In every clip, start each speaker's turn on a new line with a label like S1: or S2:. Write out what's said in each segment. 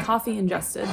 S1: Coffee ingested.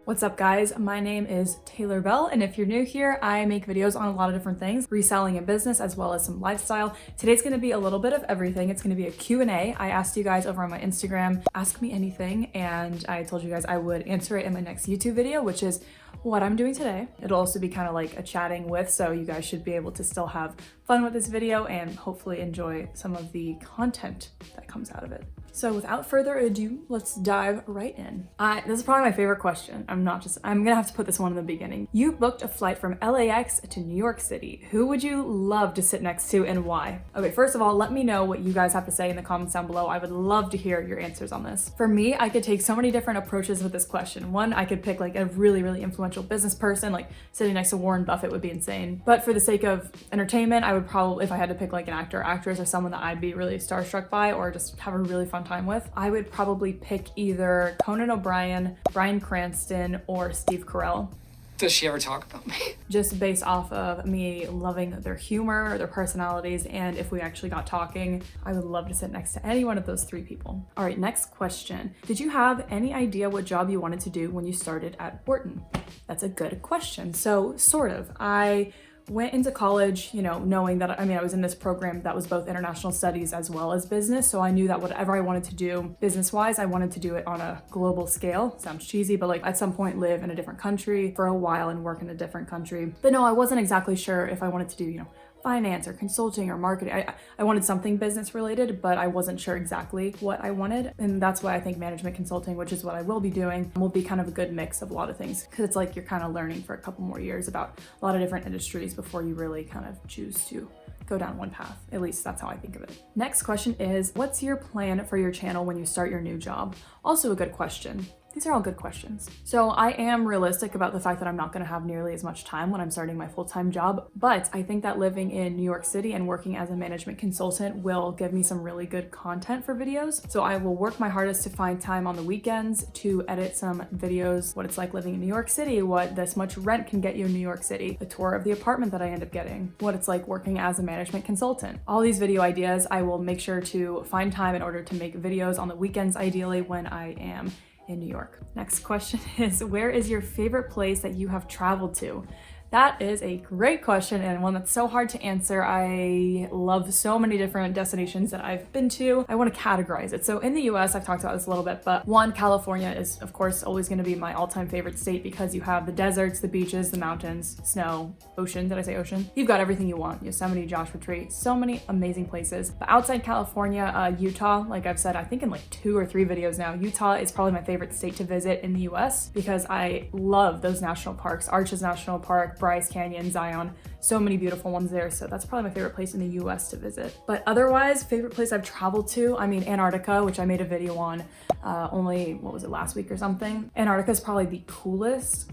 S1: What's up guys, my name is Taylor Bell, and if you're new here, I make videos on a lot of different things, reselling and business, as well as some lifestyle. Today's gonna be a little bit of everything. It's gonna be a Q&A. I asked you guys over on my Instagram, ask me anything, and I told you guys I would answer it in my next YouTube video, which is what I'm doing today. It'll also be kind of like a chatting with, so you guys should be able to still have fun with this video and hopefully enjoy some of the content that comes out of it. So without further ado, let's dive right in. This is probably my favorite question. I'm gonna have to put this one in the beginning. You booked a flight from LAX to New York City. Who would you love to sit next to and why? Okay, first of all, let me know what you guys have to say in the comments down below. I would love to hear your answers on this. For me, I could take so many different approaches with this question. One, I could pick like a really, really influential business person, like sitting next to Warren Buffett would be insane. But for the sake of entertainment, I would probably, if I had to pick like an actor or actress or someone that I'd be really starstruck by or just have a really fun time with, I would probably pick either Conan O'Brien, Bryan Cranston, or Steve Carell.
S2: Does she ever talk about me?
S1: Just based off of me loving their humor, their personalities, and if we actually got talking, I would love to sit next to any one of those three people. All right, next question. Did you have any idea what job you wanted to do when you started at Wharton? That's a good question. So sort of. I went into college, you know, knowing that, I was in this program that was both international studies as well as business. So I knew that whatever I wanted to do business-wise, I wanted to do it on a global scale. Sounds cheesy, but like at some point live in a different country for a while and work in a different country. But no, I wasn't exactly sure if I wanted to do, you know, finance or consulting or marketing. I wanted something business related, but I wasn't sure exactly what I wanted. And that's why I think management consulting, which is what I will be doing, will be kind of a good mix of a lot of things. Cause it's like you're kind of learning for a couple more years about a lot of different industries before you really kind of choose to go down one path. At least that's how I think of it. Next question is, what's your plan for your channel when you start your new job? Also a good question. These are all good questions. So I am realistic about the fact that I'm not gonna have nearly as much time when I'm starting my full-time job, but I think that living in New York City and working as a management consultant will give me some really good content for videos. So I will work my hardest to find time on the weekends to edit some videos, what it's like living in New York City, what this much rent can get you in New York City, a tour of the apartment that I end up getting, what it's like working as a management consultant. All these video ideas, I will make sure to find time in order to make videos on the weekends, ideally when I am in New York. Next question is, where is your favorite place that you have traveled to? That is a great question and one that's so hard to answer. I love so many different destinations that I've been to. I want to categorize it. So in the US, I've talked about this a little bit, but one, California is of course always going to be my all-time favorite state because you have the deserts, the beaches, the mountains, snow, ocean. Did I say ocean? You've got everything you want. Yosemite, Joshua Tree, so many amazing places. But outside California, Utah, like I've said, I think in like 2 or 3 videos now, Utah is probably my favorite state to visit in the US because I love those national parks, Arches National Park, Bryce Canyon, Zion, so many beautiful ones there. So that's probably my favorite place in the US to visit. But otherwise, favorite place I've traveled to, Antarctica, which I made a video on only, what was it, last week or something. Antarctica is probably the coolest,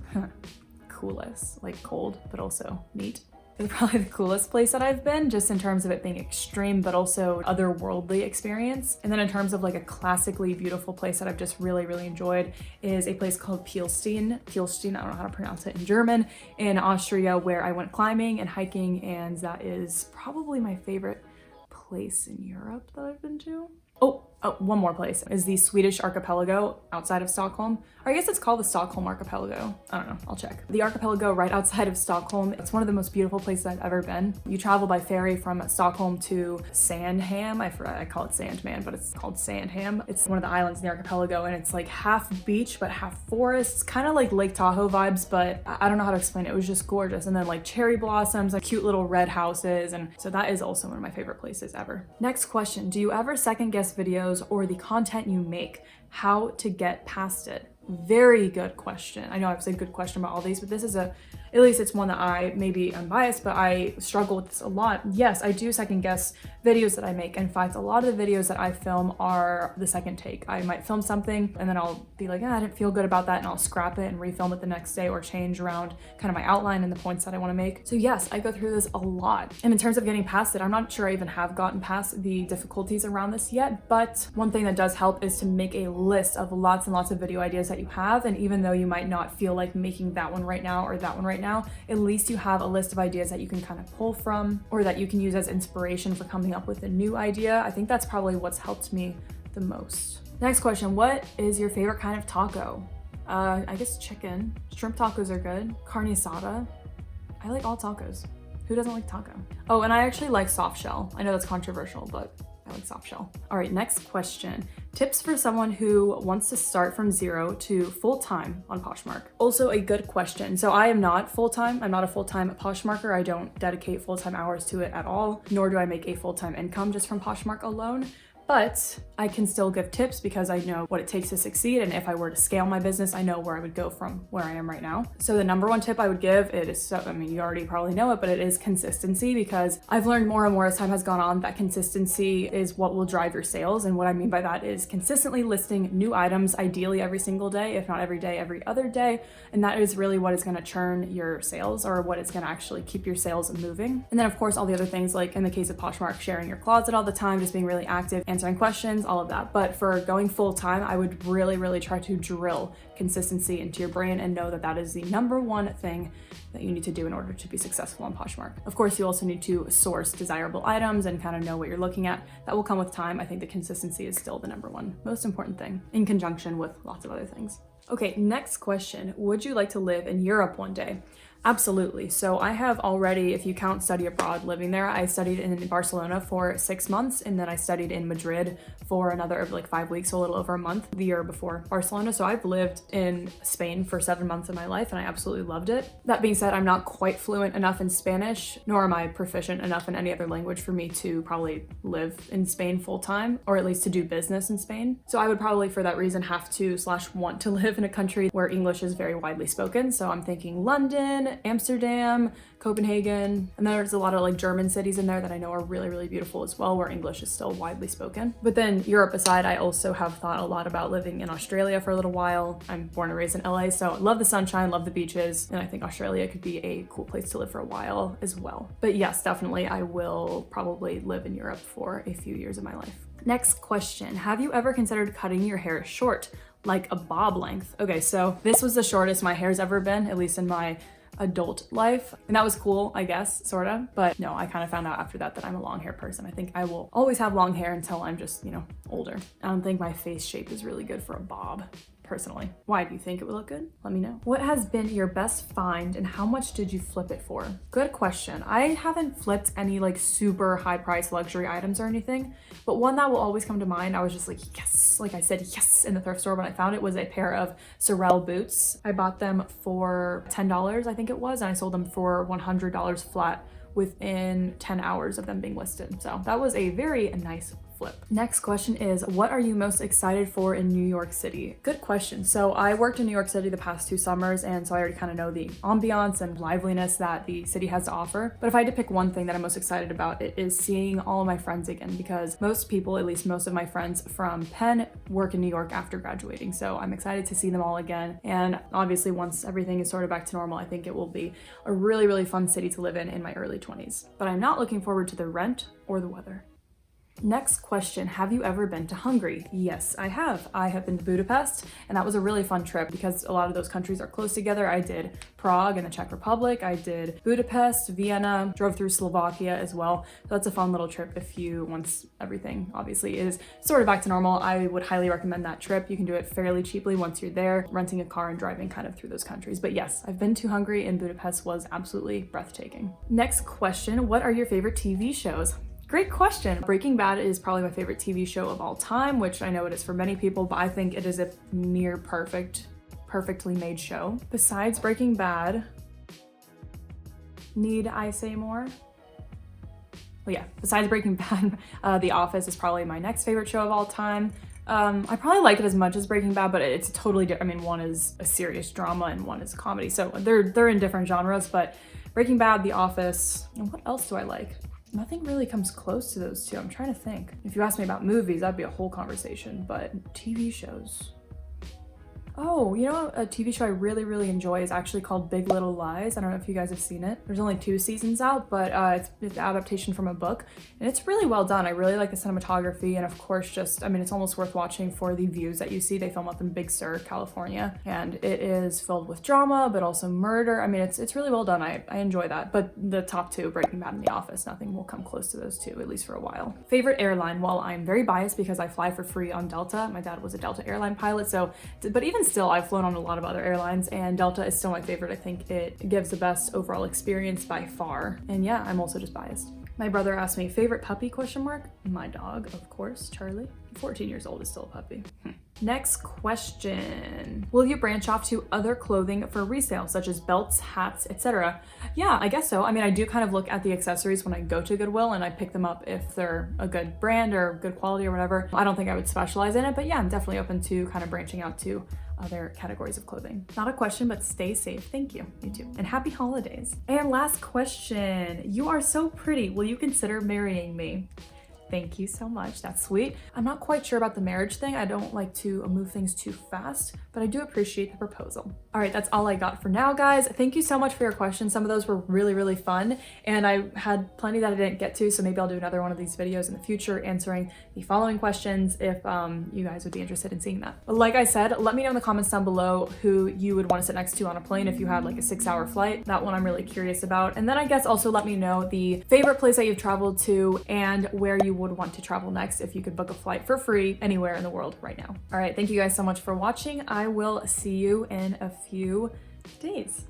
S1: coolest, like cold, but also neat. It's probably the coolest place that I've been, just in terms of it being extreme, but also otherworldly experience. And then in terms of like a classically beautiful place that I've just really, really enjoyed is a place called Pielstein. Pielstein, I don't know how to pronounce it in German, in Austria, where I went climbing and hiking. And that is probably my favorite place in Europe that I've been to. Oh, one more place is the Swedish archipelago outside of Stockholm. Or I guess it's called the Stockholm archipelago. I don't know, I'll check. The archipelago right outside of Stockholm. It's one of the most beautiful places I've ever been. You travel by ferry from Stockholm to Sandham. I call it Sandman, but it's called Sandham. It's one of the islands in the archipelago and it's like half beach, but half forest. It's kind of like Lake Tahoe vibes, but I don't know how to explain it. It was just gorgeous. And then like cherry blossoms, like cute little red houses. And so that is also one of my favorite places ever. Next question, do you ever second guess videos or the content you make? How to get past it? Very good question. I know I've said good question about all these, but this is at least it's one that maybe I'm biased, but I struggle with this a lot. Yes, I do second guess videos that I make. In fact, a lot of the videos that I film are the second take. I might film something and then I'll be like, I didn't feel good about that, and I'll scrap it and refilm it the next day or change around kind of my outline and the points that I want to make. So yes, I go through this a lot. And in terms of getting past it, I'm not sure I even have gotten past the difficulties around this yet, but one thing that does help is to make a list of lots and lots of video ideas that you have. And even though you might not feel like making that one right now or that one right now, now, at least you have a list of ideas that you can kind of pull from or that you can use as inspiration for coming up with a new idea. I think that's probably what's helped me the most. Next question, what is your favorite kind of taco? I guess chicken. Shrimp tacos are good. Carne asada. I like all tacos. Who doesn't like taco? Oh, and I actually like soft shell. I know that's controversial, but I like soft shell. All right, next question. Tips for someone who wants to start from zero to full-time on Poshmark. Also a good question. So I am not full-time. I'm not a full-time Poshmarker. I don't dedicate full-time hours to it at all, nor do I make a full-time income just from Poshmark alone. But I can still give tips because I know what it takes to succeed. And if I were to scale my business, I know where I would go from where I am right now. So the number one tip I would give, you already probably know it, but it is consistency, because I've learned more and more as time has gone on that consistency is what will drive your sales. And what I mean by that is consistently listing new items, ideally every single day, if not every day, every other day. And that is really what is going to churn your sales, or what is going to actually keep your sales moving. And then of course, all the other things, like in the case of Poshmark, sharing your closet all the time, just being really active, answering questions, all of that. But for going full time, I would really try to drill consistency into your brain and know that that is the number one thing that you need to do in order to be successful on Poshmark. Of course, you also need to source desirable items and kind of know what you're looking at. That will come with time. I think the consistency is still the number one most important thing, in conjunction with lots of other things. Okay, next question. Would you like to live in Europe one day? Absolutely. So I have already, if you count study abroad, living there, I studied in Barcelona for 6 months, and then I studied in Madrid for another 5 weeks, so a little over a month, the year before Barcelona. So I've lived in Spain for 7 months of my life, and I absolutely loved it. That being said, I'm not quite fluent enough in Spanish, nor am I proficient enough in any other language for me to probably live in Spain full time, or at least to do business in Spain. So I would probably, for that reason, have to / want to live in a country where English is very widely spoken. So I'm thinking London, Amsterdam, Copenhagen, and there's a lot of German cities in there that I know are really beautiful as well, where English is still widely spoken. But then Europe aside, I also have thought a lot about living in Australia for a little while. I'm born and raised in LA, so I love the sunshine, love the beaches, and I think Australia could be a cool place to live for a while as well. But yes, definitely I will probably live in Europe for a few years of my life. Next question, have you ever considered cutting your hair short, like a bob length? Okay, so this was the shortest my hair's ever been, at least in my adult life, and that was cool, I guess, sort of. But no, I kind of found out after that I'm a long hair person. I think I will always have long hair until I'm just, older. I don't think my face shape is really good for a bob, personally. Why do you think it would look good? Let me know. What has been your best find and how much did you flip it for? Good question. I haven't flipped any super high price luxury items or anything, but one that will always come to mind, I was just like, yes, I said yes in the thrift store when I found it, was a pair of Sorel boots. I bought them for $10, I think it was, and I sold them for $100 flat within 10 hours of them being listed. So that was a very nice flip. Next question is, what are you most excited for in New York City? Good question. So I worked in New York City the past 2 summers, and so I already kind of know the ambiance and liveliness that the city has to offer. But if I had to pick one thing that I'm most excited about, it is seeing all of my friends again, because most people, at least most of my friends from Penn, work in New York after graduating. So I'm excited to see them all again. And obviously once everything is sort of back to normal, I think it will be a really fun city to live in my early 20s. But I'm not looking forward to the rent or the weather. Next question, have you ever been to Hungary? Yes, I have. I have been to Budapest, and that was a really fun trip because a lot of those countries are close together. I did Prague and the Czech Republic. I did Budapest, Vienna, drove through Slovakia as well. So that's a fun little trip once everything obviously is sort of back to normal. I would highly recommend that trip. You can do it fairly cheaply once you're there, renting a car and driving kind of through those countries. But yes, I've been to Hungary, and Budapest was absolutely breathtaking. Next question, what are your favorite TV shows? Great question. Breaking Bad is probably my favorite TV show of all time, which I know it is for many people, but I think it is a near perfectly made show. Besides Breaking Bad, need I say more? Well, yeah, besides Breaking Bad, The Office is probably my next favorite show of all time. I probably like it as much as Breaking Bad, but it's totally different. I mean, one is a serious drama and one is a comedy, so they're in different genres, but Breaking Bad, The Office, and what else do I like? Nothing really comes close to those two. I'm trying to think. If you ask me about movies, that'd be a whole conversation, but TV shows. Oh, you know, a TV show I really, really enjoy is actually called Big Little Lies. I don't know if you guys have seen it. There's only 2 seasons out, but it's an adaptation from a book, and it's really well done. I really like the cinematography, and of course, just, I mean, it's almost worth watching for the views that you see. They film up in Big Sur, California, and it is filled with drama, but also murder. I mean, it's really well done. I enjoy that. But the top 2, Breaking Bad and The Office, nothing will come close to those 2, at least for a while. Favorite airline? Well, I'm very biased because I fly for free on Delta. My dad was a Delta airline pilot, so, but even still, I've flown on a lot of other airlines, and Delta is still my favorite. I think it gives the best overall experience by far. And yeah, I'm also just biased. My brother asked me, favorite puppy, ? My dog, of course, Charlie. 14 years old is still a puppy. Next question. Will you branch off to other clothing for resale, such as belts, hats, etc.? Yeah, I guess so. I mean, I do kind of look at the accessories when I go to Goodwill, and I pick them up if they're a good brand or good quality or whatever. I don't think I would specialize in it, but yeah, I'm definitely open to kind of branching out to other categories of clothing. Not a question, but stay safe. Thank you. You too. And happy holidays. And last question. You are so pretty. Will you consider marrying me? Thank you so much. That's sweet. I'm not quite sure about the marriage thing. I don't like to move things too fast, but I do appreciate the proposal. All right, that's all I got for now, guys. Thank you so much for your questions. Some of those were really, really fun, and I had plenty that I didn't get to, so maybe I'll do another one of these videos in the future answering the following questions if you guys would be interested in seeing that. But like I said, let me know in the comments down below who you would want to sit next to on a plane if you had like a 6-hour flight. That one I'm really curious about. And then I guess also let me know the favorite place that you've traveled to and where you would want to travel next if you could book a flight for free anywhere in the world right now. All right, thank you guys so much for watching. I will see you in a few days.